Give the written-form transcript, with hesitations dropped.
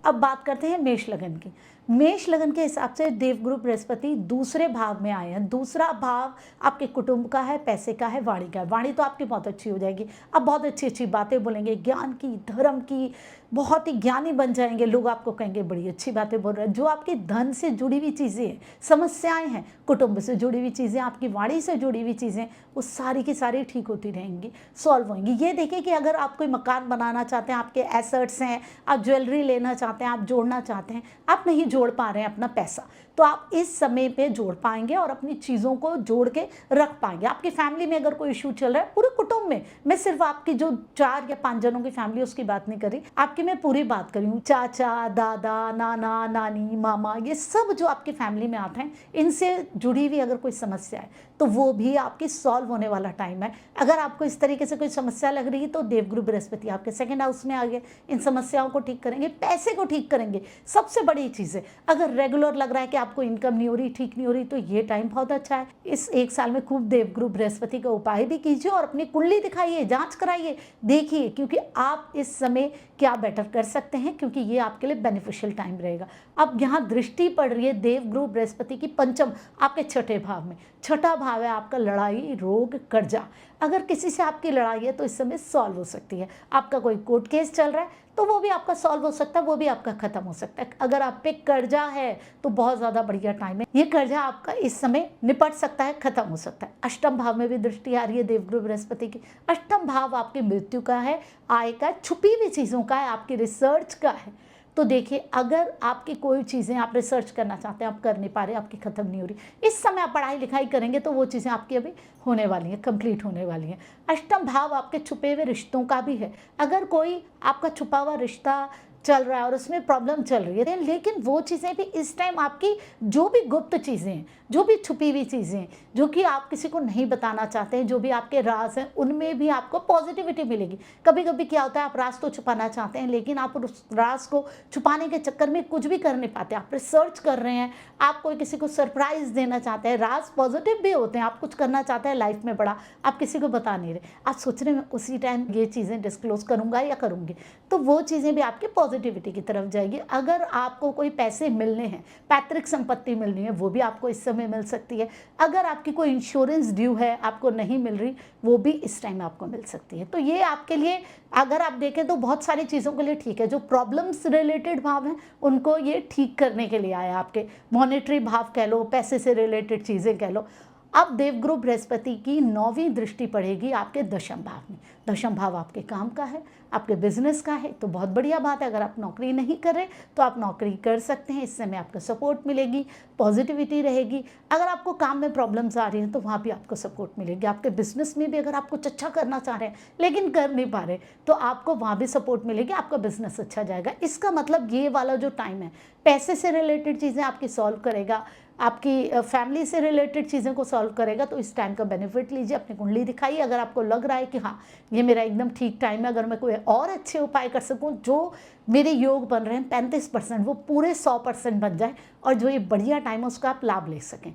अब बात करते हैं मेष लगन की। मेष लगन के हिसाब से देवगुरु बृहस्पति दूसरे भाव में आए हैं। दूसरा भाव आपके कुटुंब का है, पैसे का है, वाणी का है। वाणी तो आपकी बहुत अच्छी हो जाएगी, आप बहुत अच्छी अच्छी बातें बोलेंगे, ज्ञान की, धर्म की, बहुत ही ज्ञानी बन जाएंगे। लोग आपको कहेंगे बड़ी अच्छी बातें बोल रहे हैं। जो आपकी धन से जुड़ी हुई चीज़ें हैं, समस्याएं हैं, कुटुंब से जुड़ी हुई चीज़ें, आपकी वाणी से जुड़ी हुई चीज़ें, वो सारी की सारी ठीक होती रहेंगी, सॉल्व होंगी। ये देखिए कि अगर आप कोई मकान बनाना चाहते हैं, आपके एसेट्स हैं, आप ज्वेलरी लेना चाहते हैं, आप जोड़ना चाहते हैं, आप नहीं जोड़ पा रहे हैं अपना पैसा, तो आप इस समय पे जोड़ पाएंगे और अपनी चीज़ों को जोड़ के रख पाएंगे। आपकी फैमिली में अगर कोई इशू चल रहा है, पूरे कुटुंब में, मैं सिर्फ आपकी जो 4 या 5 जनों की फैमिली उसकी बात नहीं कर रही, आपकी मैं पूरी बात कर रही हूँ। चाचा, दादा, नाना, नानी, मामा, ये सब जो आपकी फैमिली में आते हैं, इनसे जुड़ी हुई अगर कोई समस्या है तो वो भी आपकी सॉल्व होने वाला टाइम है। अगर आपको इस तरीके से कोई समस्या लग रही है तो देवगुरु बृहस्पति आपके सेकंड हाउस में आ गए, इन समस्याओं को ठीक करेंगे, पैसे को ठीक करेंगे। सबसे बड़ी चीज़ है, अगर रेगुलर लग रहा है कि आपको इनकम नहीं हो रही, ठीक नहीं हो रही, तो ये टाइम बहुत अच्छा है। इस 1 साल में खूब देवगुरु बृहस्पति का उपाय भी कीजिए और अपनी कुंडली दिखाइए, जांच कराइए, देखिए, क्योंकि आप इस समय क्या बेटर कर सकते हैं, क्योंकि ये आपके लिए बेनिफिशियल टाइम रहेगा। अब यहाँ दृष्टि पड़ रही है देवगुरु बृहस्पति की पंचम, आपके छठे भाव में। छठा भाव है आपका लड़ाई, रोग, कर्जा। अगर किसी से आपकी लड़ाई है तो इस समय सॉल्व हो सकती है। आपका कोई कोर्ट केस चल रहा है तो वो भी आपका सॉल्व हो सकता है, वो भी आपका खत्म हो सकता है। अगर आप पे कर्जा है तो बहुत ज़्यादा बढ़िया टाइम है, ये कर्जा आपका इस समय निपट सकता है, खत्म हो सकता है। अष्टम भाव में भी दृष्टि आ रही है देवगुरु बृहस्पति की। अष्टम भाव आपकी मृत्यु का है, आय का, छुपी हुई चीज़ों का है, आपकी रिसर्च का है। तो देखिए, अगर आपकी कोई चीज़ें आप रिसर्च करना चाहते हैं, आप कर नहीं पा रहे, आपकी खत्म नहीं हो रही, इस समय आप पढ़ाई लिखाई करेंगे तो वो चीज़ें आपकी अभी होने वाली हैं, कंप्लीट होने वाली हैं। अष्टम भाव आपके छुपे हुए रिश्तों का भी है। अगर कोई आपका छुपा हुआ रिश्ता चल रहा है और उसमें प्रॉब्लम चल रही है, लेकिन वो चीज़ें भी इस टाइम आपकी, जो भी गुप्त चीज़ें हैं, जो भी छुपी हुई चीज़ें, जो कि आप किसी को नहीं बताना चाहते हैं, जो भी आपके राज हैं, उनमें भी आपको पॉजिटिविटी मिलेगी। कभी कभी क्या होता है, आप राज तो छुपाना चाहते हैं लेकिन आप उस राज को छुपाने के चक्कर में कुछ भी कर नहीं पाते। आप रिसर्च कर रहे हैं, आप कोई किसी को सरप्राइज देना चाहते हैं, राज पॉजिटिव भी होते हैं, आप कुछ करना चाहते हैं लाइफ में बड़ा, आप किसी को बता नहीं रहे, आप सोच रहे हैं उसी टाइम ये चीज़ें डिस्क्लोज करूंगा या करूंगी, तो वो चीज़ें भी आपकी पॉजिटिविटी की तरफ जाएगी। अगर आपको कोई पैसे मिलने हैं, पैतृक संपत्ति मिलनी है, वो भी आपको इस समय मिल सकती है। अगर आपकी कोई इंश्योरेंस ड्यू है, आपको नहीं मिल रही, वो भी इस टाइम आपको मिल सकती है। तो ये आपके लिए, अगर आप देखें तो बहुत सारी चीज़ों के लिए ठीक है। जो प्रॉब्लम्स रिलेटेड भाव हैं उनको ये ठीक करने के लिए आया, आपके मॉनेटरी भाव कह लो, पैसे से रिलेटेड चीज़ें कह लो। अब देवगुरु बृहस्पति की 9वीं दृष्टि पड़ेगी आपके दशम भाव में। दशम भाव आपके काम का है, आपके बिजनेस का है, तो बहुत बढ़िया बात है। अगर आप नौकरी नहीं कर रहे तो आप नौकरी कर सकते हैं, इस समय आपको सपोर्ट मिलेगी, पॉजिटिविटी रहेगी। अगर आपको काम में प्रॉब्लम्स आ रही हैं तो वहाँ भी आपको सपोर्ट मिलेगी। आपके बिजनेस में भी अगर आप कुछ अच्छा करना चाह रहे हैं लेकिन कर नहीं पा रहे, तो आपको वहाँ भी सपोर्ट मिलेगी, आपका बिजनेस अच्छा जाएगा। इसका मतलब ये वाला जो टाइम है, पैसे से रिलेटेड चीज़ें आपकी सॉल्व करेगा, आपकी फैमिली से रिलेटेड चीज़ों को सॉल्व करेगा। तो इस टाइम का बेनिफिट लीजिए, अपनी कुंडली दिखाइए। अगर आपको लग रहा है कि हाँ, ये मेरा एकदम ठीक टाइम है, अगर मैं कोई और अच्छे उपाय कर सकूं, जो मेरे योग बन रहे हैं 35%, वो पूरे 100% बन जाए और जो ये बढ़िया टाइम है उसका आप लाभ ले सकें।